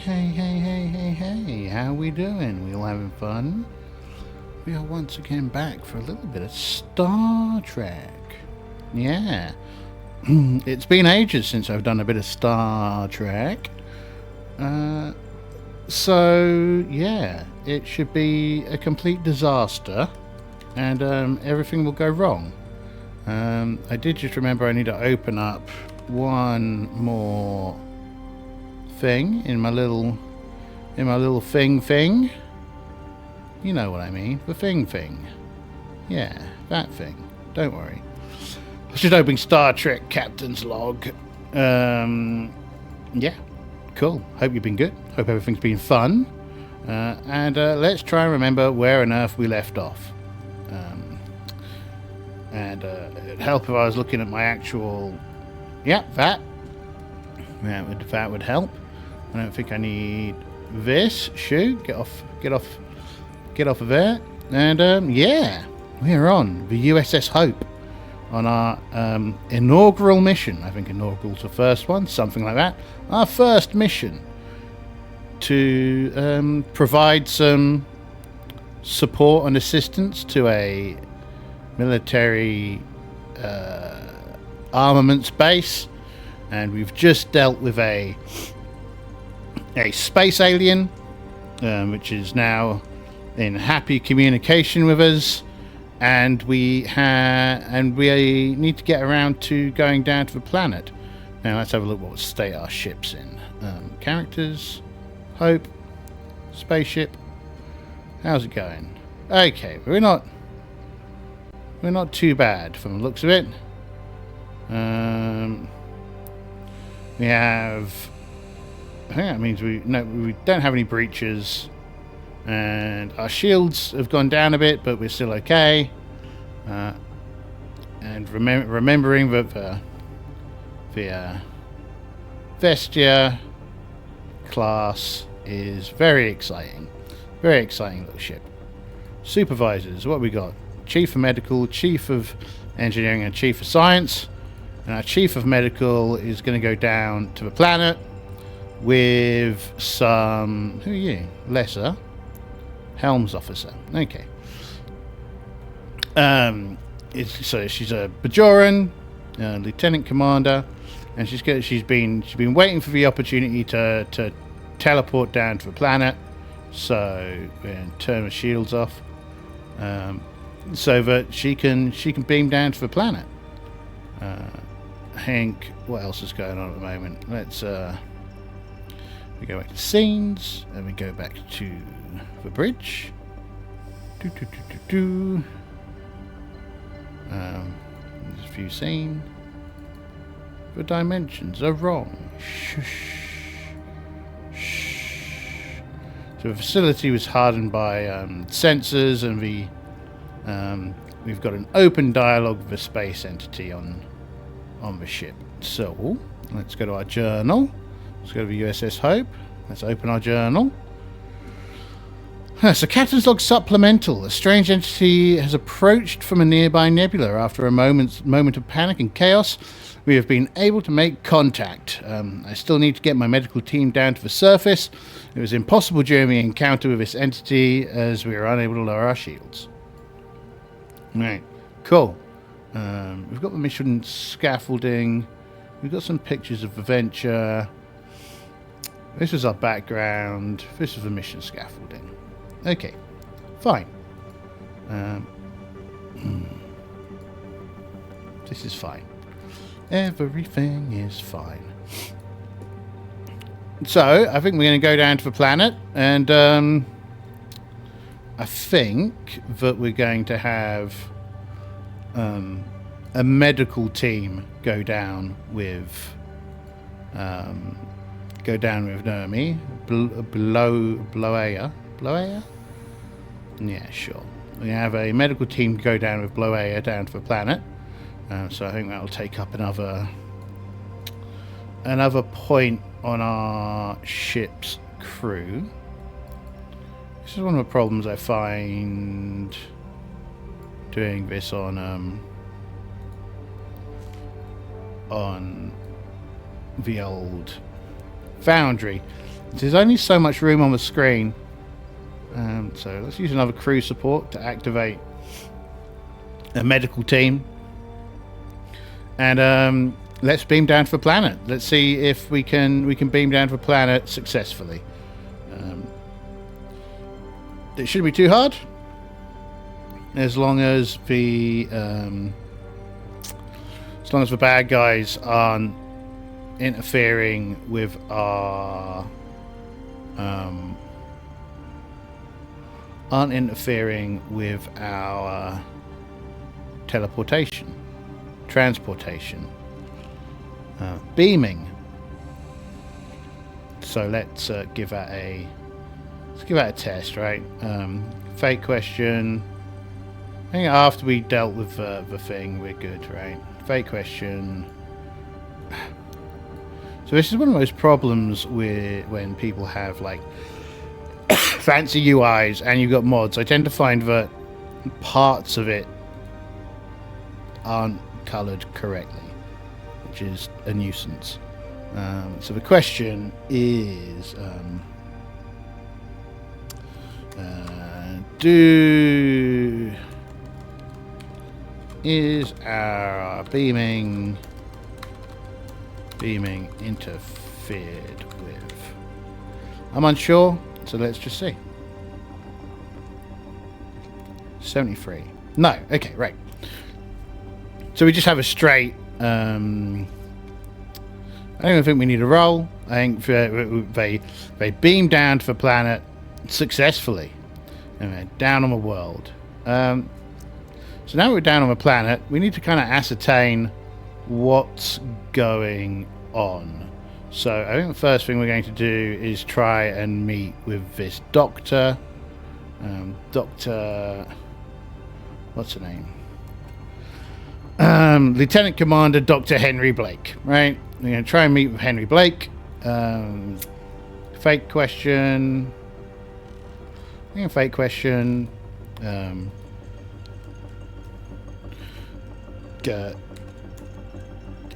Hey, how we doing? We all having fun? We are once again back for a little bit of Star Trek. Yeah. It's been ages since I've done a bit of Star Trek. So, yeah, it should be a complete disaster and everything will go wrong. I did just remember I need to open up one more thing in my little thing. You know what I mean, the thing. Yeah, that thing. Don't worry. I should open Star Trek Captain's Log. Yeah, cool. Hope you've been good. Hope everything's been fun. And let's try and remember where on earth we left off. It'd help if I was looking at my actual... Yeah, that would help. I don't think I need this. Shoot, get off of there. And yeah, we're on the USS Hope on our inaugural mission. I think inaugural's the first one, something like that. Our first mission to provide some support and assistance to a military armaments base, and we've just dealt with a space alien, which is now in happy communication with us, and we need to get around to going down to the planet. Now let's have a look what state our ship's in. Characters, Hope, spaceship. How's it going? Okay, we're not too bad from the looks of it. We have... I think that means we don't have any breaches, and our shields have gone down a bit, but we're still okay. And remembering that the Vesta class is very exciting little ship. Supervisors, what we got? Chief of Medical, Chief of Engineering, and Chief of Science. And our Chief of Medical is going to go down to the planet with some... Who are you? Lesser. Helms Officer. Okay. So she's a Bajoran, Lieutenant Commander, and she's been waiting for the opportunity to teleport down to the planet. So we're going to turn the shields off, so that she can beam down to the planet. Hank, what else is going on at the moment? Let's we go back to scenes, and we go back to the bridge. There's a few scenes. The dimensions are wrong. Shh. So the facility was hardened by sensors, and we've got an open dialogue with a space entity on the ship. So let's go to our journal. Let's go to the USS Hope. Let's open our journal. So Captain's Log Supplemental. A strange entity has approached from a nearby nebula. After a moment of panic and chaos, we have been able to make contact. I still need to get my medical team down to the surface. It was impossible during the encounter with this entity, as we were unable to lower our shields. Right, cool. We've got the mission scaffolding. We've got some pictures of the Venture. This is our background. This is the mission scaffolding. Okay, fine. This is fine. Everything is fine. So, I think we're going to go down to the planet, and I think that we're going to have a medical team go down with Naomi. Bloaya? Yeah, sure. We have a medical team go down with Bloaya down to the planet. So I think that'll take up another point on our ship's crew. This is one of the problems I find doing this on the old Foundry. There's only so much room on the screen. So let's use another crew support to activate a medical team. And let's beam down to the planet. Let's see if we can beam down to the planet successfully. It shouldn't be too hard, as long as the bad guys aren't interfering with our transportation, beaming. So let's give that a test, right? Fate question. I think after we dealt with the thing, we're good, right? Fate question. So this is one of those problems with when people have like fancy UIs and you've got mods. I tend to find that parts of it aren't coloured correctly, which is a nuisance. So the question is, is our beaming interfered with? I'm unsure, so let's just see. 73. No. Okay, right. So we just have a straight. I don't even think we need a roll. I think they beam down to the planet successfully, and they're down on the world. So now we're down on the planet. We need to kind of ascertain what's going on. So I think the first thing we're going to do is try and meet with this doctor. Doctor, what's her name? Lieutenant Commander Dr. Henry Blake, right? We're going to try and meet with Henry Blake. Fake question. I think a fake question.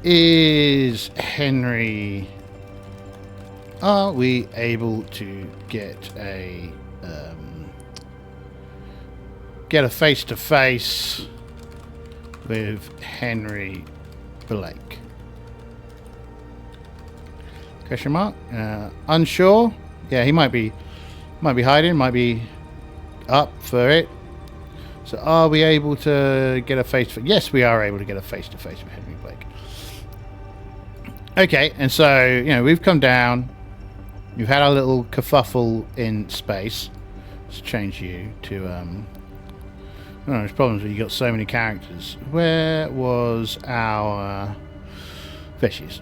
Is Henry... Are we able to get a face-to-face with Henry Blake? Question mark. Unsure. Yeah, he might be hiding, might be up for it. So are we able to get a face-to-face? Yes, we are able to get a face-to-face with Henry Blake. Okay, and so, we've come down. We've had our little kerfuffle in space. Let's change you to, there's problems when you got so many characters. Where was our... There she is.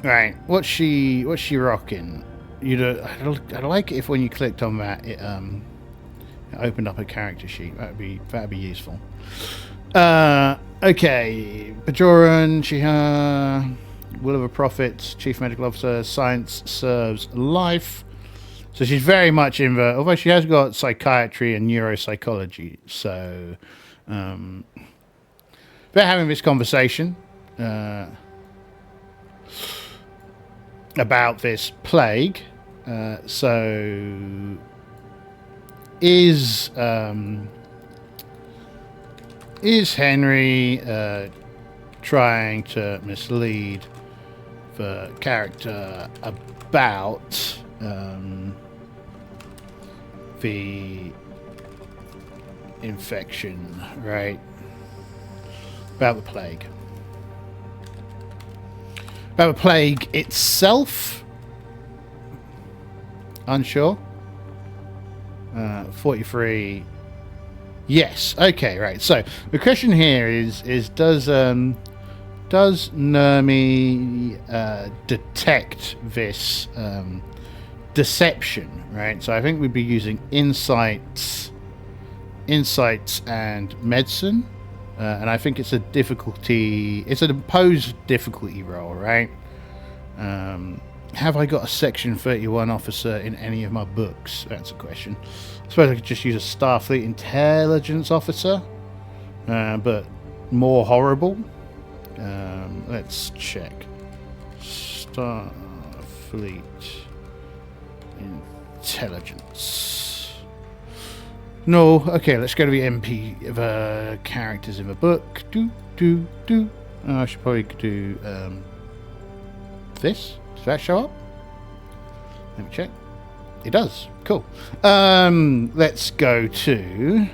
Right, what's she rocking? I'd like it if when you clicked on that it opened up a character sheet. That'd be useful. Okay, Bajoran, she will of a prophet, chief medical officer, science serves life. So she's very much in the, although she has got psychiatry and neuropsychology. So they're having this conversation about this plague. So is Henry trying to mislead the character about the infection, right? About the plague. About the plague itself? Unsure. 43. Yes. Okay. Right. So the question here is does Nermi detect this deception? Right. So I think we'd be using insights and medicine, and I think it's a difficulty. It's an imposed difficulty roll, right? Have I got a Section 31 officer in any of my books? That's a question. I suppose I could just use a Starfleet intelligence officer, but more horrible. Let's check. Starfleet intelligence. No. Okay, let's go to the MP characters in the book. I should probably do this. Does that show up? Let me check. It does. Cool. Let's go to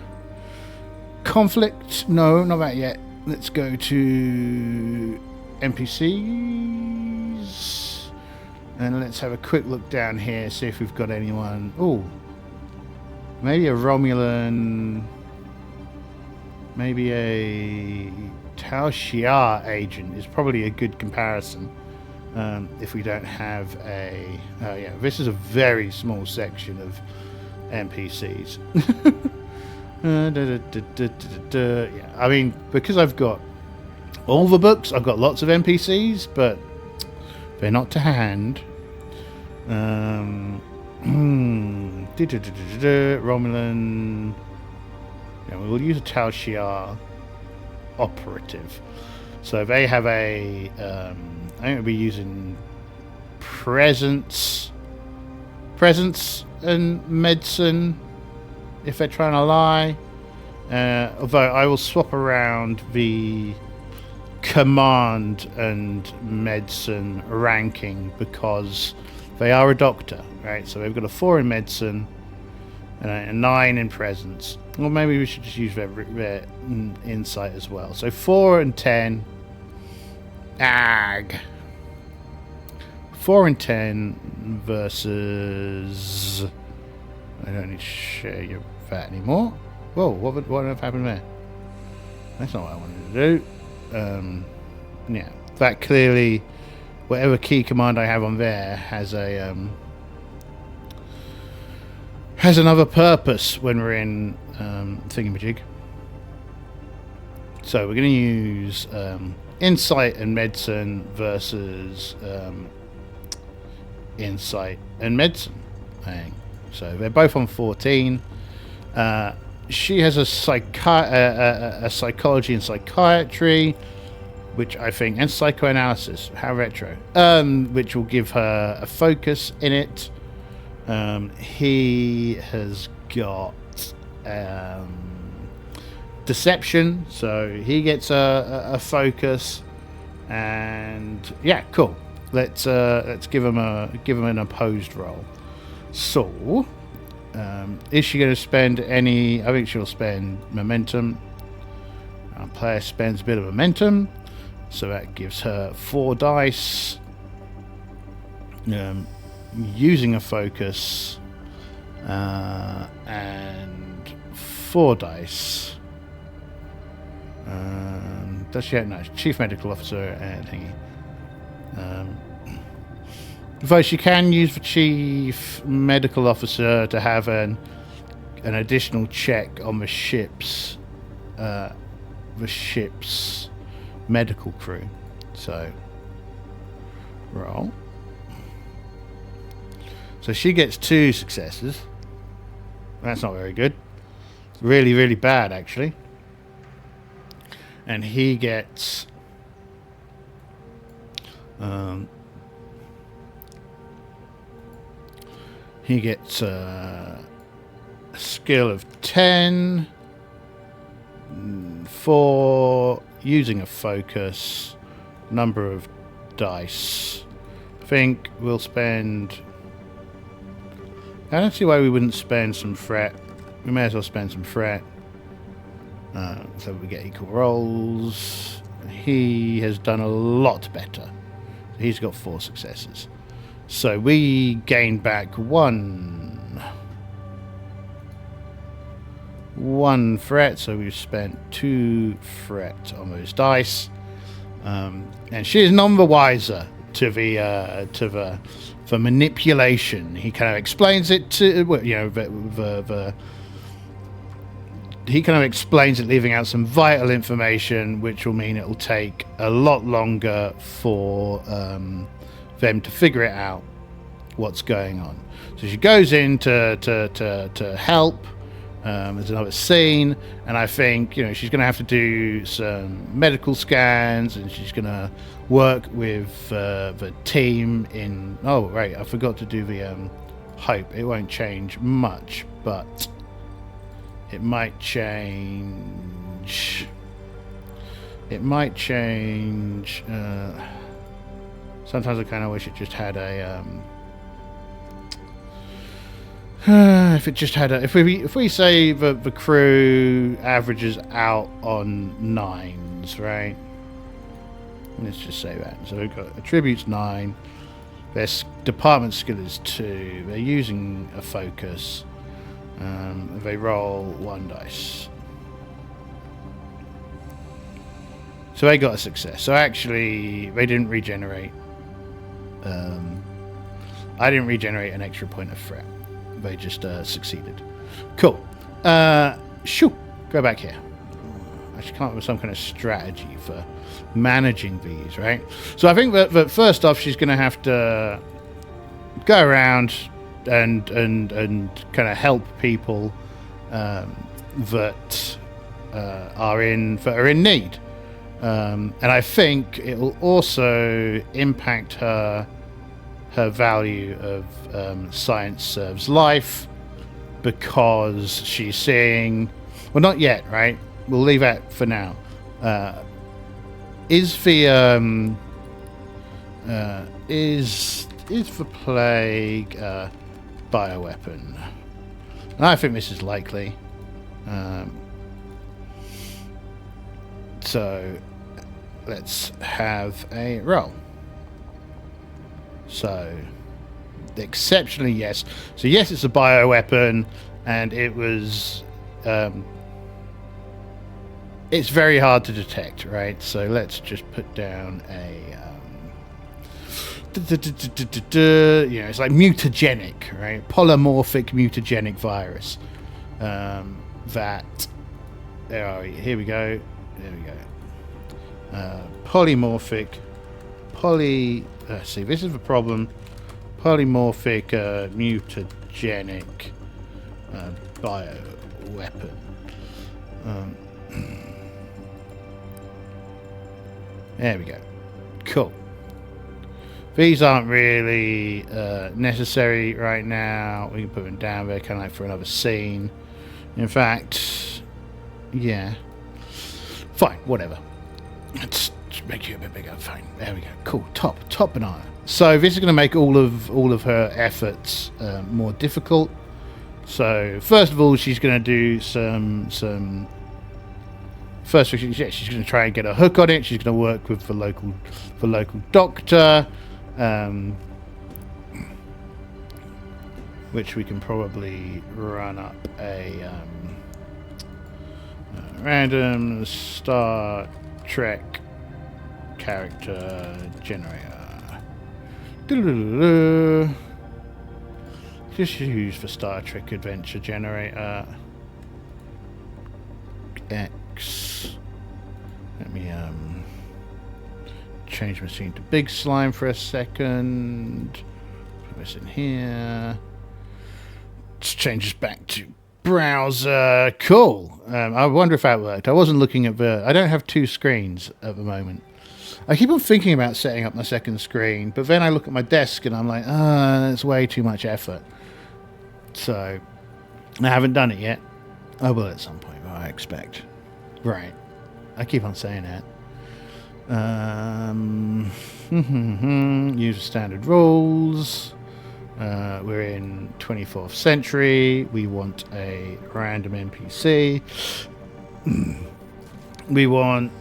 conflict. No, not that yet. Let's go to NPCs. And let's have a quick look down here, see if we've got anyone. Oh, maybe a Romulan. Maybe a Tal Shiar agent is probably a good comparison. If we don't have a... yeah, this is a very small section of NPCs. Yeah, I mean, because I've got all the books, I've got lots of NPCs, but they're not to hand. Romulan... Yeah, we'll use a Tal Shiar operative. So they have a... I think we'll be using presence and medicine if they're trying to lie. Although I will swap around the command and medicine ranking because they are a doctor, right? So they've got a 4 in medicine and a 9 in presence. Or maybe we should just use their insight as well. So 4 and 10. 4 and 10 versus... I don't need to share your that anymore. Whoa, what happened there? That's not what I wanted to do. Yeah, that clearly, whatever key command I have on there has a has another purpose when we're in thingamajig. So we're going to use insight and medicine versus insight and medicine. So they're both on 14. She has a psychology and psychiatry, which I think, and psychoanalysis. How retro. Which will give her a focus in it. He has got deception, so he gets a focus. And yeah, cool. Let's give him an opposed roll. So, is she going to spend any... I think she'll spend momentum. Our player spends a bit of momentum. So that gives her 4 dice. Using a focus. And 4 dice. Does she have... No, Chief Medical Officer and thingy. Though she can use the Chief Medical Officer to have an additional check on the ship's medical crew. So roll. So she gets 2 successes. That's not very good. Really, really bad, actually. And he gets a skill of 10 for using a focus, number of dice. I think we'll spend... I don't see why we wouldn't spend some threat. We may as well spend some threat. So we get equal rolls. He has done a lot better. He's got 4 successes. So we gain back one threat. So we've spent 2 threat on those dice. And she is none the wiser to the manipulation. He kind of explains it to, you know, he kind of explains it, leaving out some vital information, which will mean it will take a lot longer for them to figure it out what's going on. So she goes in to help. There's another scene, and I think, you know, she's going to have to do some medical scans, and she's going to work with the team in... Oh, right, I forgot to do the hope. It won't change much, but it might change... It might change... sometimes I kind of wish it just had a... if it just had a... If we say that the crew averages out on 9s, right? Let's just say that. So we've got attributes 9. Their department skill is 2. They're using a focus. They roll 1 dice. So they got a success. So actually, they didn't regenerate. I didn't regenerate an extra point of threat. They just succeeded. Cool. Shoo! Go back here. I should come up with some kind of strategy for managing these, right? So I think that first off, she's going to have to go around and kind of help people that are in need. And I think it will also impact her value of science serves life, because she's seeing... Well, not yet, right? We'll leave that for now. Is the plague bioweapon? And I think this is likely. So let's have a roll. So exceptionally yes. So yes, it's a bioweapon, and it was it's very hard to detect, right? So let's just put down a you know, it's like mutagenic, right? Polymorphic mutagenic virus. That there are we. Here we go. There we go. Polymorphic see, this is the problem. Polymorphic mutagenic bioweapon. There we go. Cool. These aren't really necessary right now. We can put them down there, kind of like for another scene. In fact, yeah. Fine, whatever. Let's make you a bit bigger. Fine. There we go. Cool. Top banana. So this is going to make all of her efforts more difficult. So first of all, she's going to do some. First, she's going to try and get a hook on it. She's going to work with the local doctor, which we can probably run up a random Star Trek character generator. Just use the Star Trek adventure generator. X. Let me change my scene to Big Slime for a second. Put this in here. Let's change this back to browser. Cool. I wonder if that worked. I wasn't looking at I don't have 2 screens at the moment. I keep on thinking about setting up my second screen, but then I look at my desk and I'm like, it's way too much effort. So I haven't done it yet. I will at some point, I expect. Right. I keep on saying that. Use standard rules. We're in 24th century. We want a random NPC. We want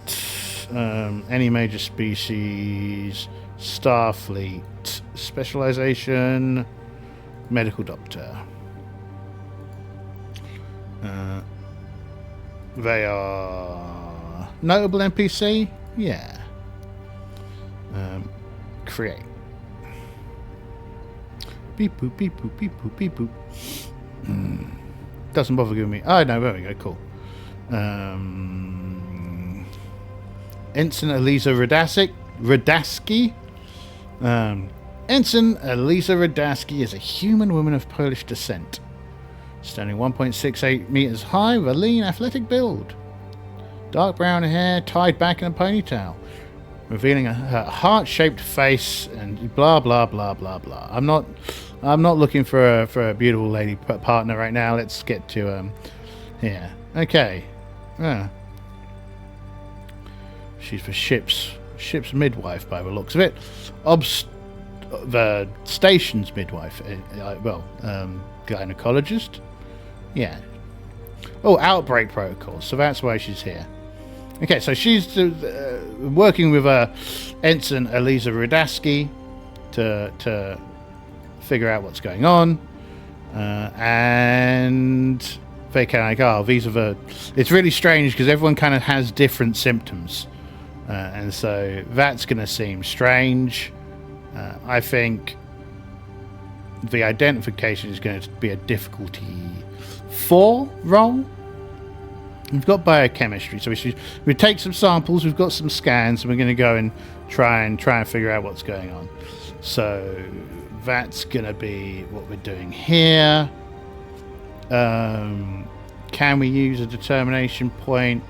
any major species, Starfleet, specialization, medical doctor. They are notable NPC? Yeah. Create. Beep boop, beep boop, beep boop, beep boop. Doesn't bother giving me... Oh, no, there we go, cool. Ensign Elisa Radaski. Ensign Elisa Radaski is a human woman of Polish descent. Standing 1.68 meters high with a lean, athletic build. Dark brown hair tied back in a ponytail, revealing her heart-shaped face and blah blah blah blah blah. I'm not looking for a beautiful lady partner right now. Let's get to yeah. Okay. She's the ship's midwife by the looks of it. The station's midwife. Gynecologist. Yeah. Oh, outbreak protocol. So that's why she's here. Okay, so she's working with Ensign Eliza Rudaski to figure out what's going on, and they kind of like, oh, these are the. It's really strange because everyone kind of has different symptoms, and so that's going to seem strange. I think the identification is going to be a difficulty 4 roll. We've got biochemistry, so we take some samples. We've got some scans, and we're going to go and try and figure out what's going on. So that's going to be what we're doing here. Can we use a determination point?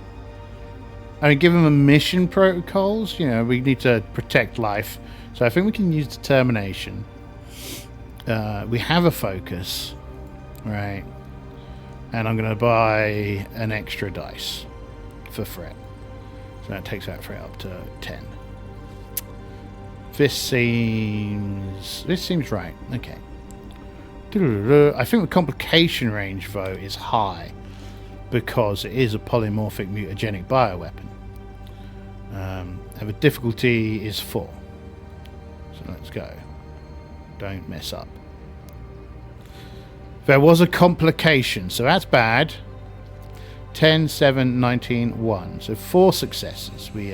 I mean, given the mission protocols, you know, we need to protect life. So I think we can use determination. We have a focus, right? And I'm going to buy an extra dice for threat. So that takes that threat up to 10. This seems right. Okay. I think the complication range, though, is high because it is a polymorphic mutagenic bioweapon. And the difficulty is 4. So let's go. Don't mess up. There was a complication, so that's bad. 10, 7, 19, 1. So 4 successes. We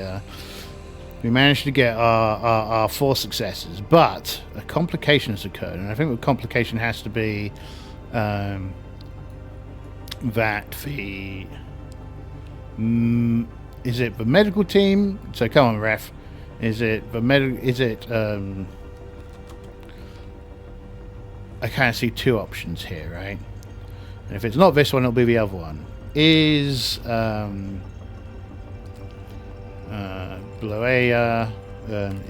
managed to get our 4 successes, but a complication has occurred, and I think the complication has to be that the is it the medical team? So come on, ref. Is it the I kind of see 2 options here, right? And if it's not this one, it'll be the other one. Is Bloea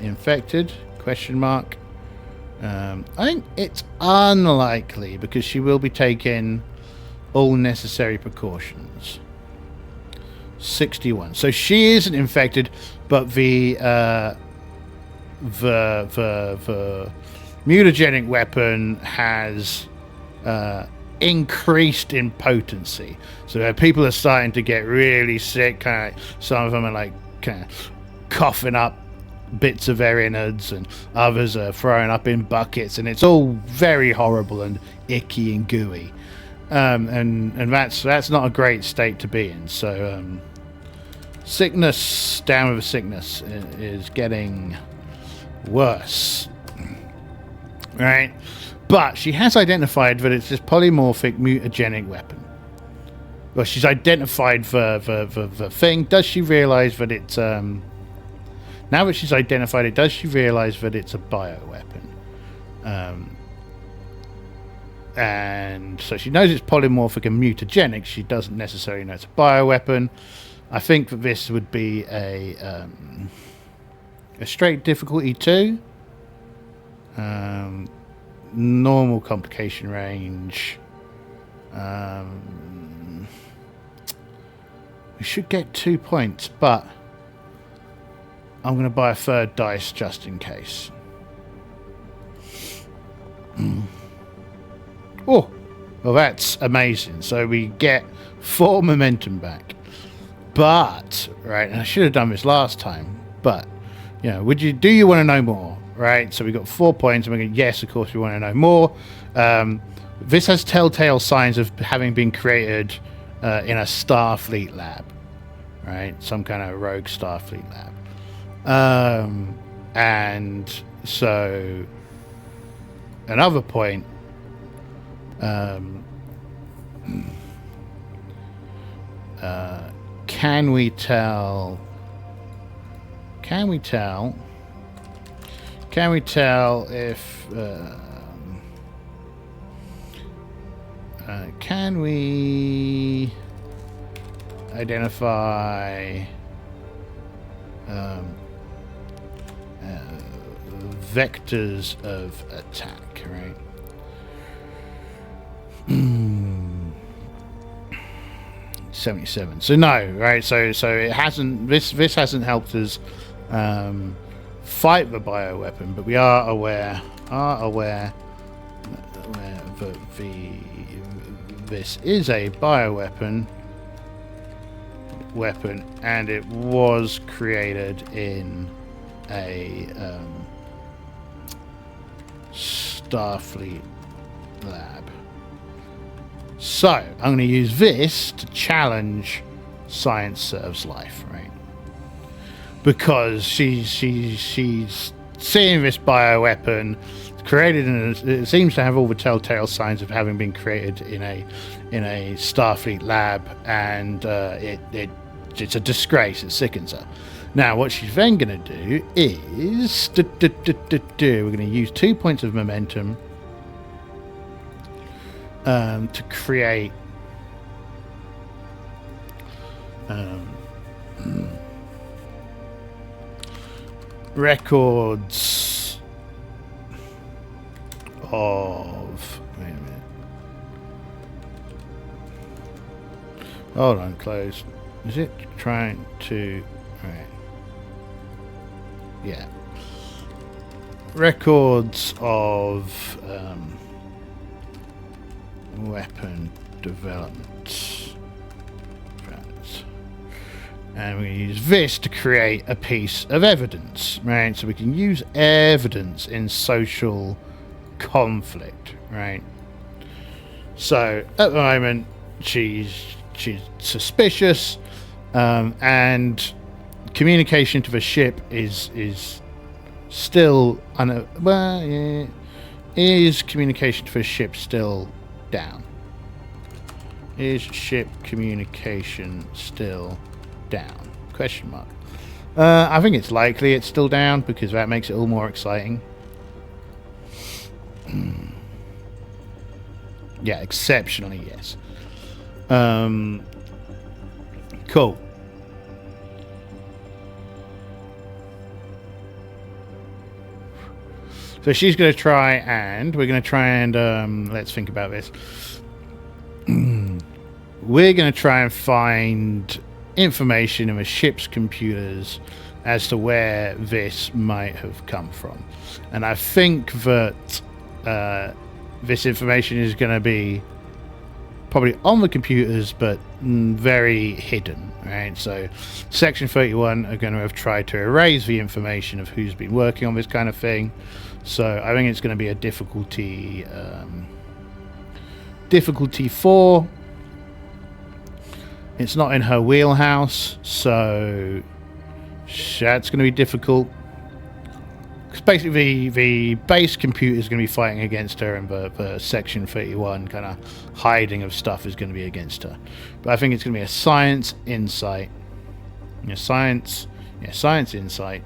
infected? Question mark. I think it's unlikely because she will be taking all necessary precautions. 61. So she isn't infected, but the mutagenic weapon has increased in potency, so people are starting to get really sick. Kind of, some of them are like kind of coughing up bits of their innards, and others are throwing up in buckets, and it's all very horrible and icky and gooey. And that's not a great state to be in. So sickness, down with the sickness, is getting worse. Right, but she has identified that it's this polymorphic mutagenic weapon. Well, she's identified the thing. Does she realize that it's now that she's identified it? Does she realize that it's a bioweapon? And so she knows it's polymorphic and mutagenic. She doesn't necessarily know it's a bioweapon. I think that this would be a straight difficulty 2. Normal complication range. We should get 2 points, but I'm going to buy a 3rd dice just in case. Oh, well, that's amazing. So we get 4 momentum back. But right, and I should have done this last time. But you know, do you want to know more? Right, so we got 4 points, and we're going, yes, of course, we want to know more. This has telltale signs of having been created in a Starfleet lab, right? Some kind of rogue Starfleet lab. And so, another point. Can we tell? Can we tell if can we identify vectors of attack, right? 77. So no, right? So it hasn't. This hasn't helped us fight the bioweapon, but we are aware that this is a bioweapon and it was created in a Starfleet lab. So I'm going to use this to challenge Science Serves Life, right? Because she's seeing this bioweapon created it seems to have all the telltale signs of having been created in a Starfleet lab, and it's a disgrace. It sickens her. Now, what she's then going to do is we're going to use 2 points of momentum to create records of... Wait a minute. Hold on, close. Is it trying to... Alright. Yeah. Records of weapon development. And we're going to use this to create a piece of evidence, right? So we can use evidence in social conflict, right? So at the moment, she's suspicious, and communication to the ship is still is communication to the ship still down? Is ship communication still down? Question mark. I think it's likely it's still down because that makes it all more exciting. Yeah, exceptionally, yes. Cool. So she's going to try and... We're going to try and... let's think about this. We're going to try and find information in the ship's computers as to where this might have come from. And I think that this information is going to be probably on the computers, but very hidden, right? So Section 31 are going to have tried to erase the information of who's been working on this kind of thing. So I think it's going to be a difficulty 4. It's not in her wheelhouse, so that's going to be difficult. Because basically the base computer is going to be fighting against her, and the Section 31 kind of hiding of stuff is going to be against her. But I think it's going to be a science insight. Science insight.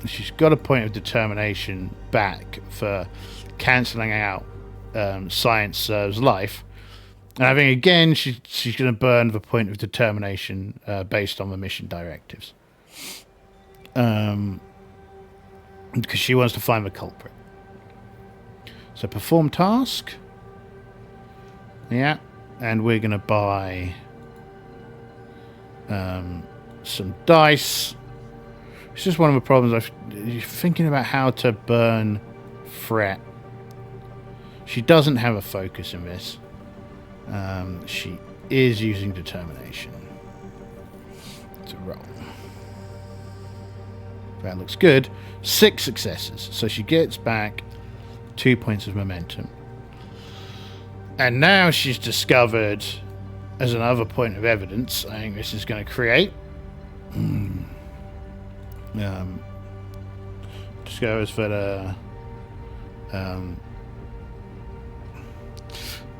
She's got a point of determination back for cancelling out Science Serves Life. And I think, again, she's going to burn the point of determination based on the mission directives. Because she wants to find the culprit. So perform task. Yeah. And we're going to buy some dice. It's just one of the problems. You're thinking about how to burn fret. She doesn't have a focus in this. She is using determination to roll. That looks good. 6 successes. So she gets back 2 points of momentum. And now she's discovered, as another point of evidence, I think this is going to create... discovers that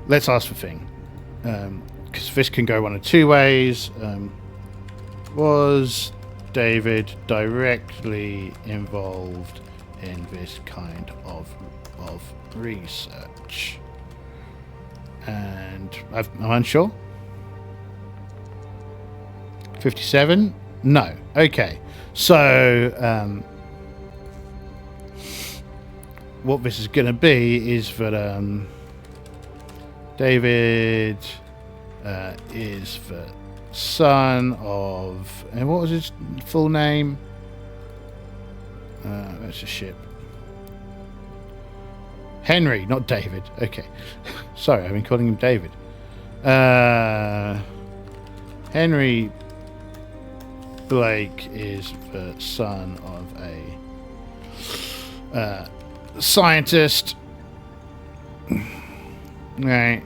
let's ask for thing, because this can go one of 2 ways. Was David directly involved in this kind of research? And I'm unsure. 57? No. Okay. So, what this is going to be is that David is the son of... And what was his full name? That's a ship. Henry, not David. Okay. Sorry, I've been calling him David. Henry Blake is the son of a scientist. Right.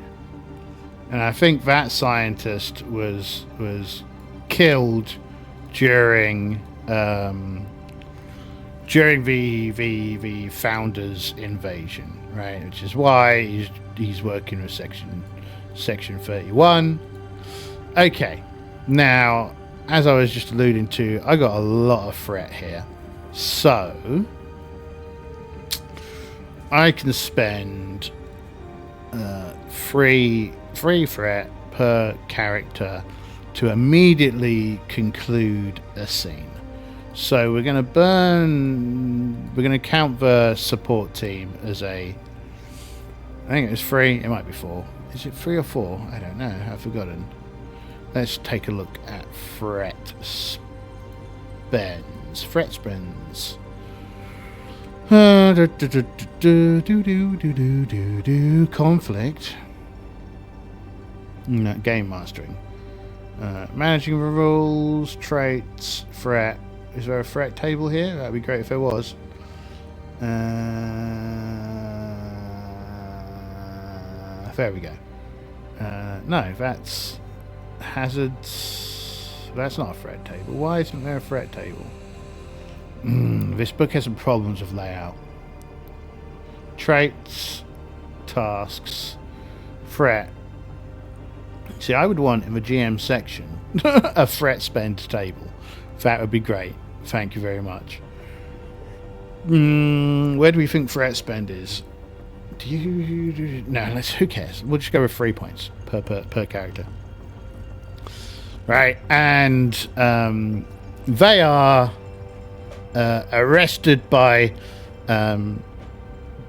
And I think that scientist was killed during the Founders invasion, right? Which is why he's working with section 31. Okay, now as I was just alluding to, I got a lot of threat here, so I can spend free threat per character to immediately conclude a scene. So we're going to count the support team as I think it was 3, it might be 4. Is it 3 or 4? I don't know, I've forgotten. Let's take a look at threat spends. Conflict. No, game mastering. Managing the rules, traits, threat. Is there a threat table here? That'd be great if there was. There we go. No, that's hazards. That's not a threat table. Why isn't there a threat table? This book has some problems with layout. Traits, tasks, threat. See, I would want in the GM section a threat spend table. That would be great. Thank you very much. Where do we think threat spend is? No, who cares? We'll just go with 3 points per character. Right, and they are arrested by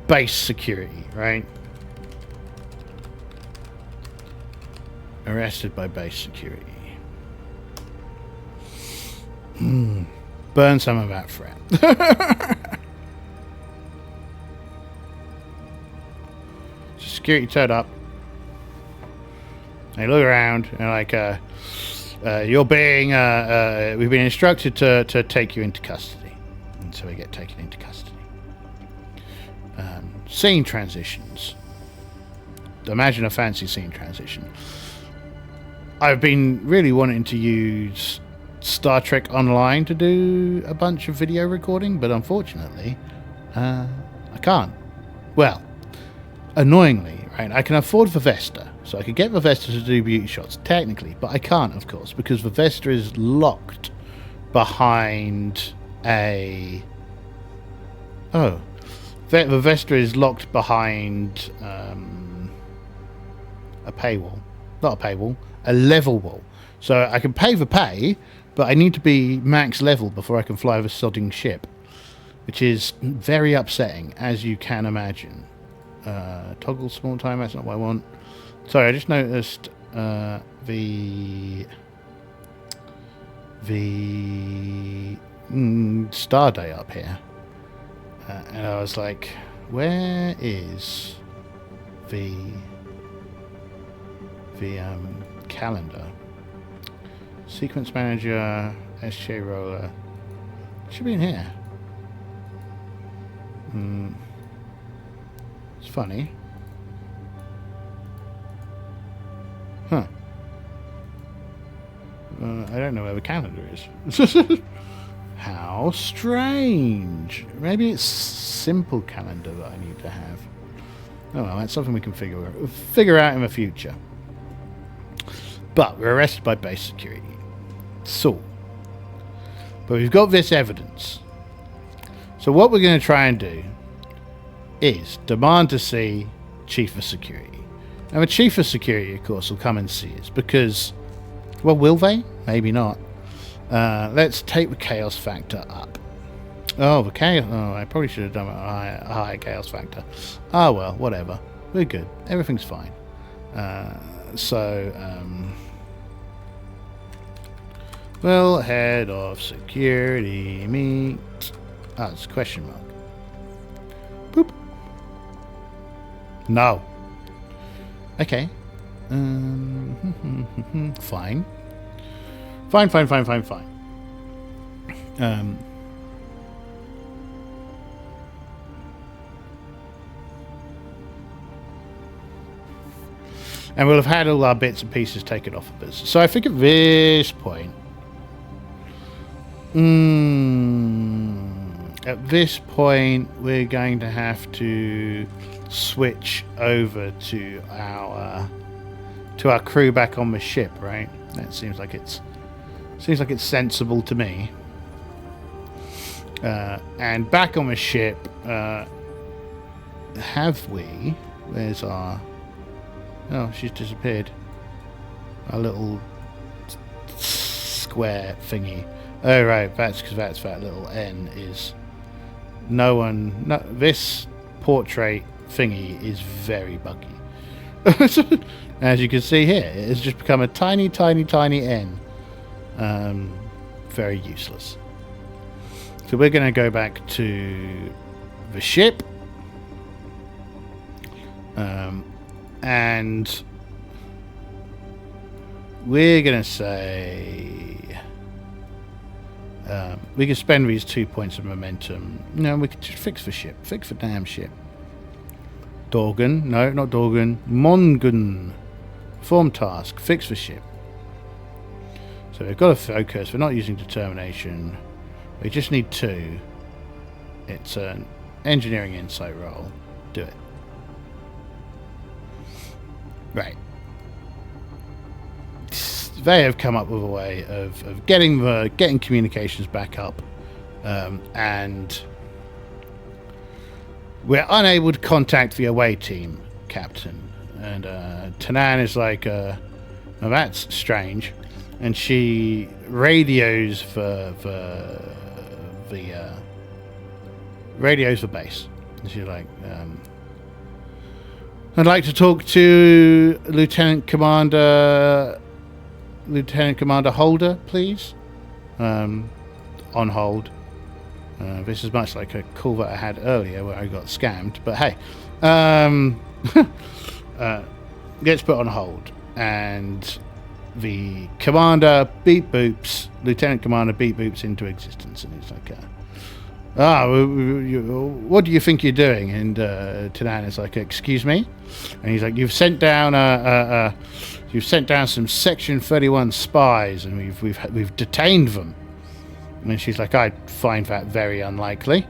base security, right? Arrested by base security. Burn some of that threat. Security turned up. They look around and like, you're being, we've been instructed to take you into custody. And so we get taken into custody. Scene transitions. Imagine a fancy scene transition. I've been really wanting to use Star Trek Online to do a bunch of video recording, but unfortunately, I can't. Well, annoyingly, right, I can afford the Vesta, so I could get the Vesta to do beauty shots, technically, but I can't, of course, because the Vesta is locked behind a... Oh. The Vesta is locked behind a paywall. Not a paywall, a level wall. So I can pay the pay, but I need to be max level before I can fly the sodding ship, which is very upsetting, as you can imagine. Toggle small time, that's not what I want. Sorry, I just noticed the star day up here. And I was like, where is the calendar? Sequence manager, SJ roller. It should be in here. It's funny. Huh. I don't know where the calendar is. How strange. Maybe it's simple calendar that I need to have. Oh well, that's something we can figure out in the future. But we're arrested by base security. So, but we've got this evidence. So what we're going to try and do is demand to see Chief of Security. And the chief of security, of course, will come and see us because, well, will they? Maybe not. Let's take the chaos factor up. Oh, the chaos. Oh, I probably should have done a higher chaos factor. Oh, well, whatever. We're good. Everything's fine. Well, head of security meet. Oh, it's a question mark. Boop. No. Okay. Fine. Fine. And we'll have had all our bits and pieces taken off of us. So I think at this point... at this point, we're going to have to switch over to our crew back on the ship, right? That seems like it's sensible to me. And back on the ship, have we? Where's our? Oh, she's disappeared. A little square thingy. Oh right, that's because that little N is. This portrait thingy is very buggy. As you can see here, it has just become a tiny N. Very useless. So we're going to go back to the ship. And we're going to say... we can spend these 2 points of momentum. No, we could just fix the ship. Fix the damn ship. Dorgan. No, not Dorgan. Mongun. Perform task. Fix the ship. So we've got to focus. We're not using determination. We just need 2. It's an engineering insight roll. Do it. Right. They have come up with a way of getting communications back up, and we're unable to contact the away team, Captain. And Tanan is like, well, that's strange, and she radios the base. And she's like, I'd like to talk to Lieutenant Commander Holder, please. On hold. This is much like a call that I had earlier where I got scammed, but hey. Gets put on hold, and the commander Lieutenant Commander beep boops into existence, and he's like, what do you think you're doing? And Tanan is like, excuse me? And he's like, you've sent down some Section 31 spies, and we've detained them. And she's like, I find that very unlikely.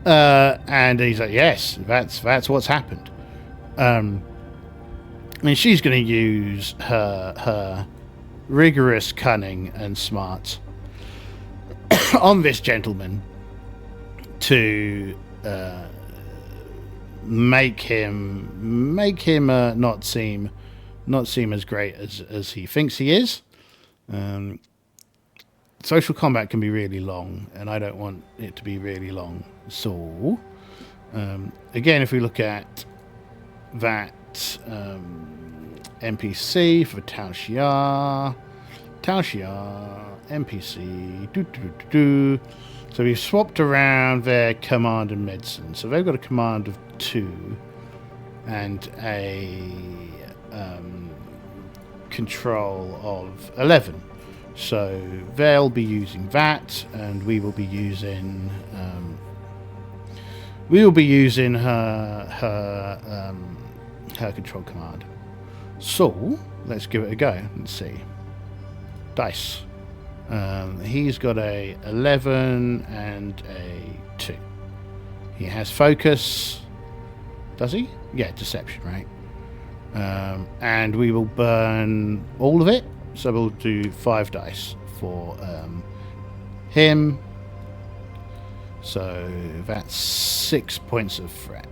And he's like, yes, that's what's happened. And she's going to use her rigorous cunning and smarts on this gentleman to make him not seem as great as he thinks he is. Social combat can be really long, and I don't want it to be really long. So, again, if we look at that NPC for Tao Xia, NPC, So we've swapped around their command and medicine. So they've got a command of 2 and a control of 11. So they'll be using that, and we will be using her control command. So let's give it a go. Let's see. Dice. He's got a 11 and a 2. He has focus. Does he? Yeah, deception, right? And we will burn all of it. So we'll do 5 dice for him. So that's 6 points of threat.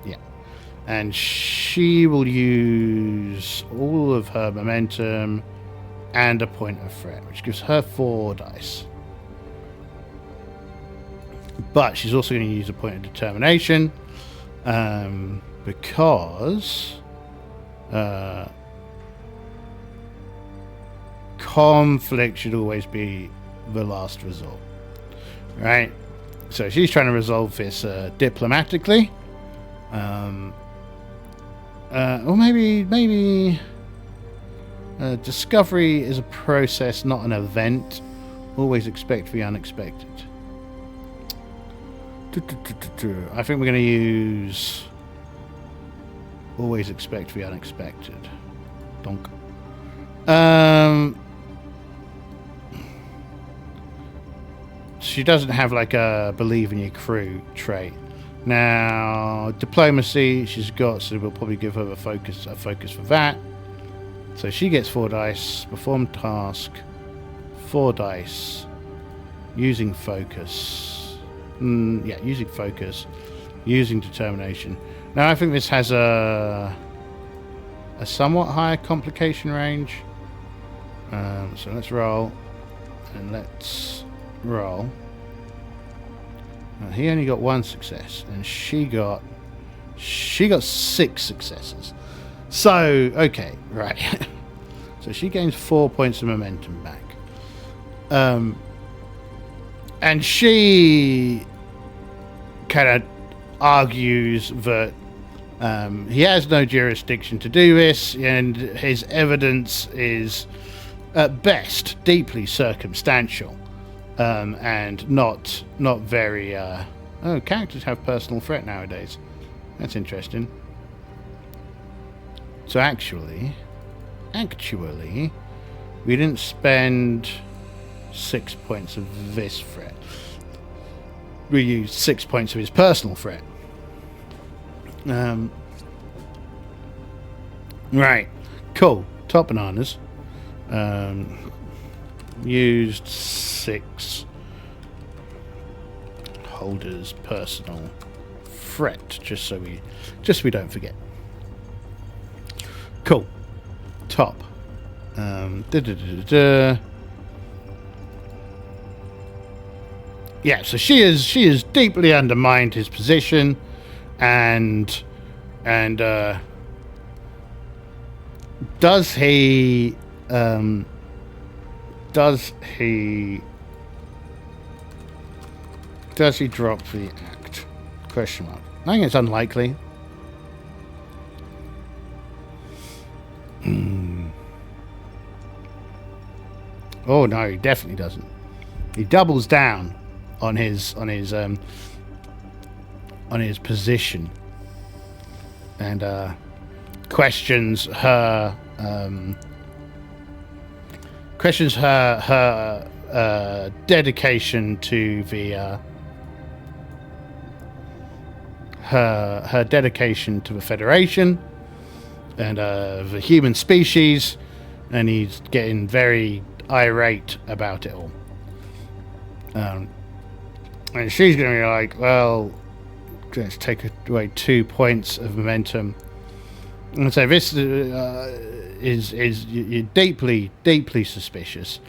Yeah. and she will use all of her momentum and a point of threat, which gives her 4 dice. But she's also going to use a point of determination, because conflict should always be the last resort, right? So she's trying to resolve this diplomatically, or maybe discovery is a process, not an event. Always expect the unexpected. I think we're going to use always expect the unexpected. Donk. She doesn't have like a believe in your crew trait. Now, diplomacy she's got, so we'll probably give her a focus for that. So she gets 4 dice, perform task, 4 dice, using focus. Using focus, using determination. Now I think this has a somewhat higher complication range. So let's roll, and let's roll. He only got 1 success, and she got 6 successes. So okay, right. So she gains 4 points of momentum back. And she kind of argues that he has no jurisdiction to do this, and his evidence is, at best, deeply circumstantial, and not very. Characters have personal threat nowadays. That's interesting. So actually, we didn't spend 6 points of this threat. We used 6 points of his personal threat. Right. Cool. Top bananas. Used 6 holders personal threat, just so we don't forget. Cool. Top. Yeah, so she is deeply undermined his position, and does he drop the act? Question mark. I think it's unlikely. Oh no, he definitely doesn't. He doubles down on his position, and questions her dedication to the her dedication to the Federation and the human species, and he's getting very irate about it all. And she's going to be like, well, let's take away 2 points of momentum. And so this is you're deeply suspicious.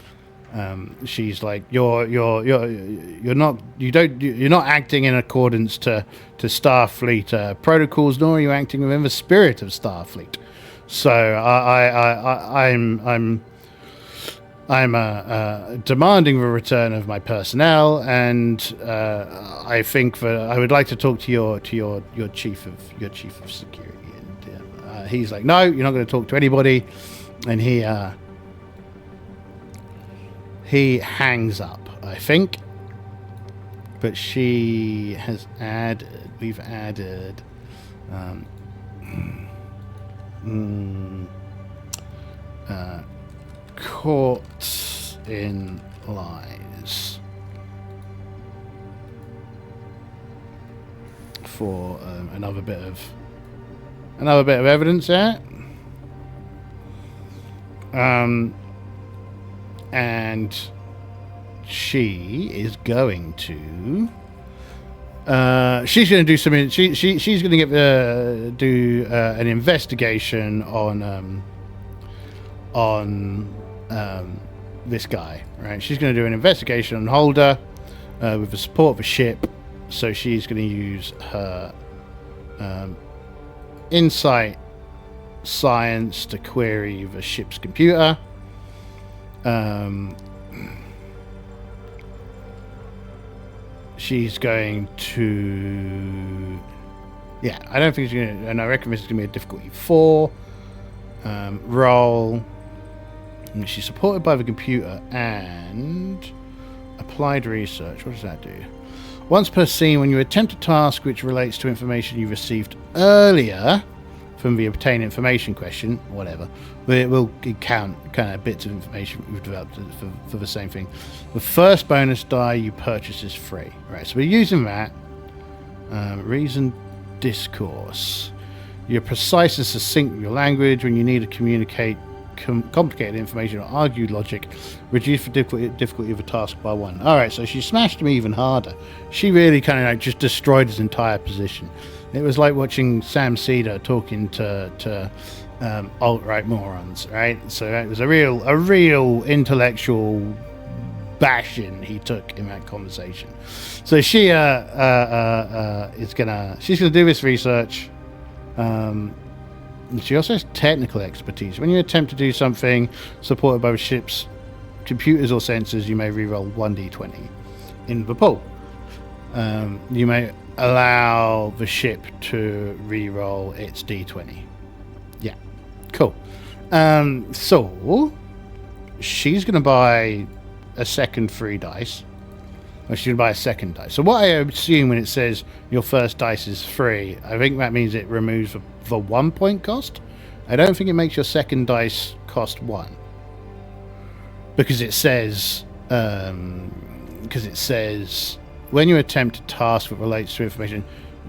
She's like, you're not acting in accordance to Starfleet protocols, nor are you acting within the spirit of Starfleet. So I'm demanding the return of my personnel, and I think that I would like to talk to your chief of security. And he's like, no, you're not going to talk to anybody, and he hangs up, I think. But she has we've added caught in lies for another bit of evidence there. And she is going to She's going to do something. She's going to get do an investigation on this guy. Right. She's going to do an investigation on Holder with the support of a ship. So she's going to use her insight science to query the ship's computer. She's going to... Yeah, I don't think she's going to... And I reckon this is going to be a difficulty 4 roll. And she's supported by the computer and applied research. What does that do? Once per scene, when you attempt a task which relates to information you received earlier from the obtain information question, whatever, but it will count kind of bits of information we've developed for the same thing. The first bonus die you purchase is free. Right, so we're using that. Reason discourse. You're precise and succinct with your language when you need to communicate complicated information or argue logic. Reduce the difficulty of a task by 1. Alright, so she smashed him even harder. She really kind of like just destroyed his entire position. It was like watching Sam Cedar talking to alt-right morons, right? So it was a real intellectual bashing he took in that conversation. So she she's gonna do this research. She also has technical expertise. When you attempt to do something supported by the ship's computers or sensors, you may reroll 1d20 in the pool. You may allow the ship to reroll its d20. Yeah, cool. So she's going to buy a second free dice. Or she's going to buy a second dice. So what I assume when it says your first dice is free, I think that means it removes the 1 point cost. I don't think it makes your second dice cost 1. Because it says... when you attempt a task that relates to information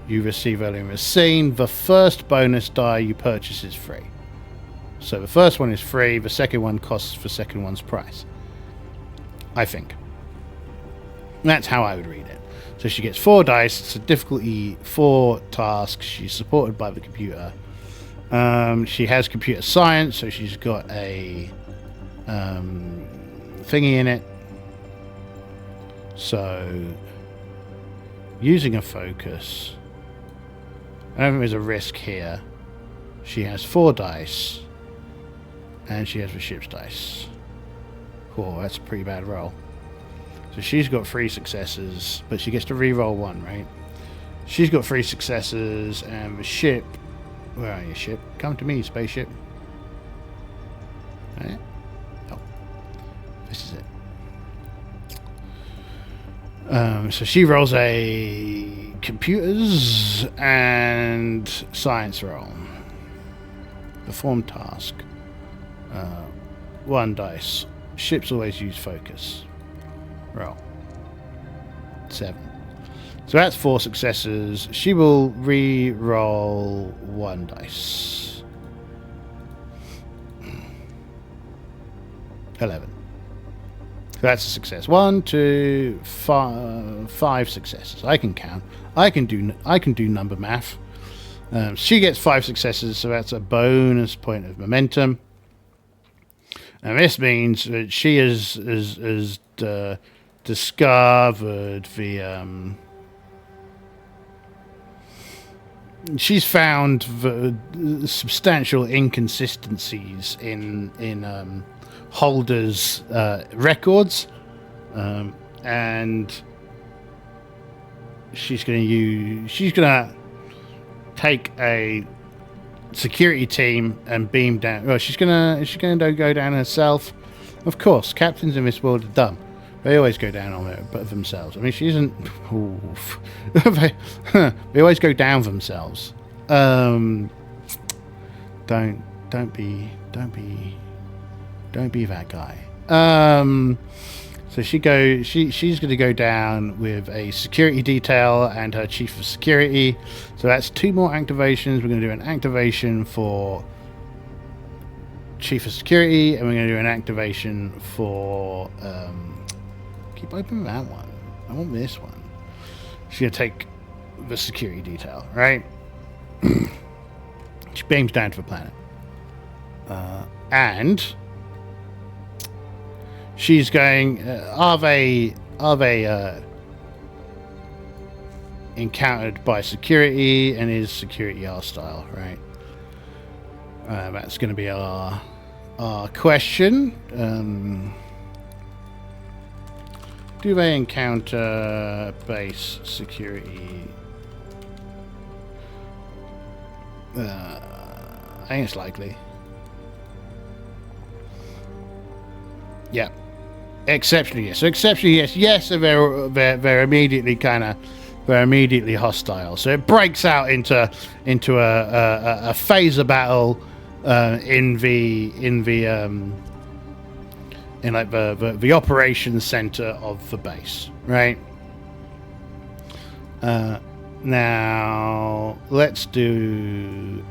you receive earlier in the scene, the first bonus die you purchase is free. So the first one is free, the second one costs the second one's price. I think. That's how I would read it. So she gets 4 dice, it's a difficulty 4 task, she's supported by the computer. She has computer science, so she's got a thingy in it. So... using a focus, I don't think there's a risk here. She has 4 dice, and she has the ship's dice. Oh, that's a pretty bad roll. So she's got 3 successes, but she gets to re-roll 1, right? She's got 3 successes, and the ship... Where are you, ship? Come to me, spaceship. Right? Oh. This is it. So she rolls a computers and science roll. Perform task. 1 dice. Ships always use focus. Roll. 7. So that's 4 successes. She will re-roll 1 dice. 11. So that's a success. 1, 2, 5 successes. I can count. I can do number math. She gets 5 successes, so that's a bonus point of momentum. And this means that she has discovered the... she's found the substantial inconsistencies in Holder's records, and she's going to take a security team and beam down. Well, she's going to go down herself. Of course, captains in this world are dumb. They always go down on it, but themselves. I mean, she isn't. They always go down themselves. Don't be that guy. So she's going to go down with a security detail and her chief of security. So that's 2 more activations. We're going to do an activation for chief of security, and we're going to do an activation for. Keep opening that one. I want this one. She's going to take the security detail, right? She beams down to the planet. And she's going, are they encountered by security, and is security hostile, right? That's going to be our question. Do they encounter base security? I think it's likely. Yeah. Exceptionally, yes. So exceptionally, yes. Yes, so they're immediately they're immediately hostile. So it breaks out into a phaser battle in the operations center of the base, right? Now let's think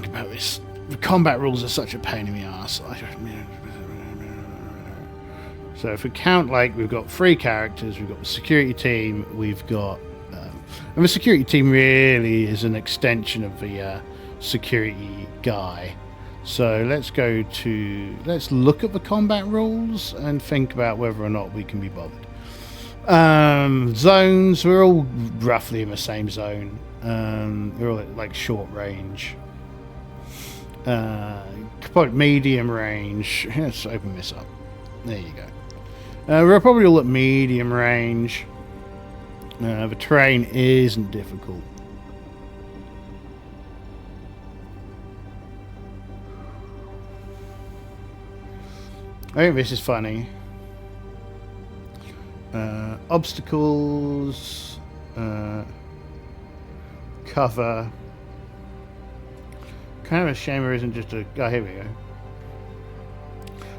about this. The combat rules are such a pain in the ass. So if we count, we've got 3 characters, we've got the security team, we've got and the security team really is an extension of the security guy. So let's look at the combat rules and think about whether or not we can be bothered. Zones, we're all roughly in the same zone. We're all at short range. Medium range. Let's open this up. There you go. We're probably all at medium range. The terrain isn't difficult. I think this is funny. Obstacles, cover. Kind of a shame there isn't just a... Oh, here we go.